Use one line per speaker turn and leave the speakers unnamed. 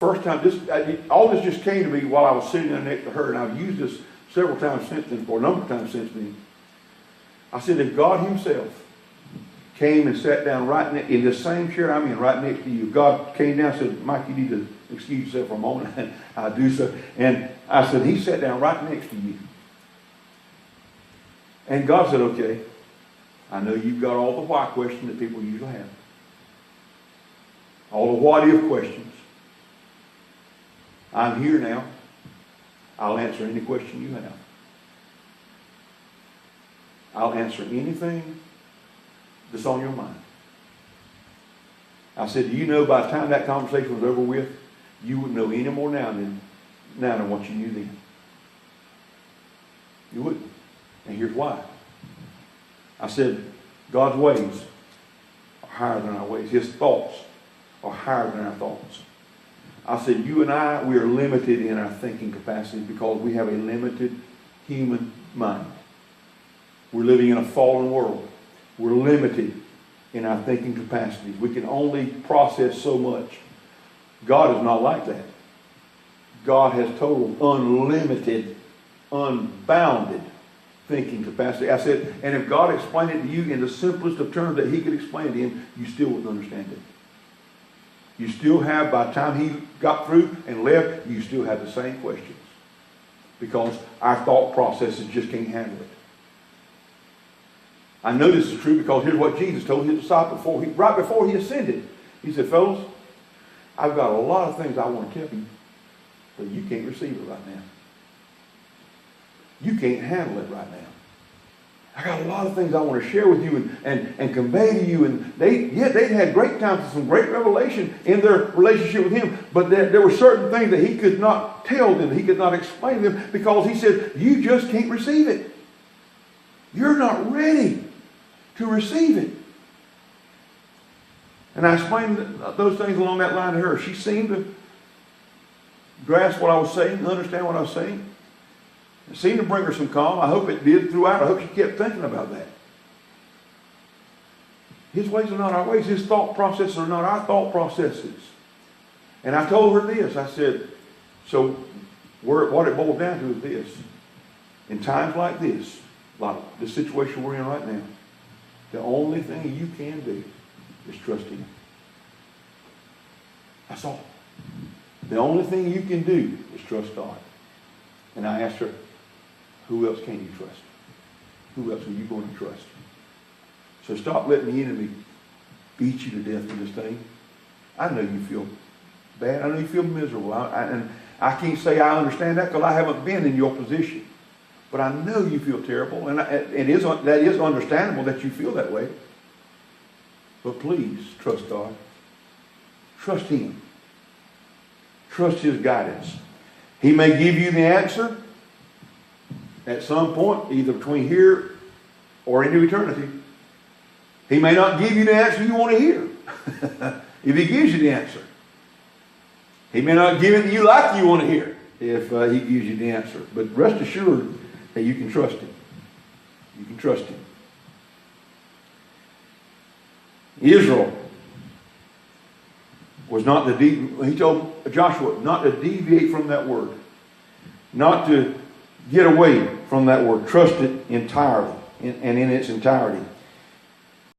First time, all this just came to me while I was sitting there next to her, and I've used this several times since then, or a number of times since then. I said, if God himself came and sat down right in the same chair I'm in, right next to you, God came down and said, Mike, you need to excuse yourself for a moment. And I do so. And I said, he sat down right next to you. And God said, okay, I know you've got all the why questions that people usually have. All the what if questions. I'm here now. I'll answer any question you have. I'll answer anything that's on your mind. I said, do you know by the time that conversation was over with, you wouldn't know any more now than what you knew then. You wouldn't. And here's why. I said, God's ways are higher than our ways. His thoughts are higher than our thoughts. I said, you and I, we are limited in our thinking capacity because we have a limited human mind. We're living in a fallen world. We're limited in our thinking capacities. We can only process so much. God is not like that. God has total, unlimited, unbounded thinking capacity. I said, and if God explained it to you in the simplest of terms that he could explain to him, you still wouldn't understand it. You still have, by the time he got through and left, you still have the same questions. Because our thought processes just can't handle it. I know this is true because here's what Jesus told his disciples right before he ascended. He said, fellas, I've got a lot of things I want to tell you, but you can't receive it right now. You can't handle it right now. I got a lot of things I want to share with you and convey to you. And they had great times and some great revelation in their relationship with him. But there were certain things that he could not tell them, he could not explain to them because he said, you just can't receive it. You're not ready to receive it. And I explained those things along that line to her. She seemed to grasp what I was saying, understand what I was saying. It seemed to bring her some calm. I hope it did throughout. I hope she kept thinking about that. His ways are not our ways. His thought processes are not our thought processes. And I told her this. I said, so what it boils down to is this. In times like this, like the situation we're in right now, the only thing you can do is trust him. That's all. The only thing you can do is trust God. And I asked her, who else can you trust? Who else are you going to trust? So stop letting the enemy beat you to death with this thing. I know you feel bad. I know you feel miserable. And I can't say I understand that because I haven't been in your position. But I know you feel terrible. And that is understandable that you feel that way. But please, trust God. Trust him. Trust his guidance. He may give you the answer at some point, either between here or into eternity. He may not give you the answer you want to hear. If he gives you the answer. He may not give it to you like you want to hear if he gives you the answer. But rest assured that you can trust him. You can trust him. Israel was not to he told Joshua not to deviate from that word. Not to get away from that word. Trust it entirely and in its entirety.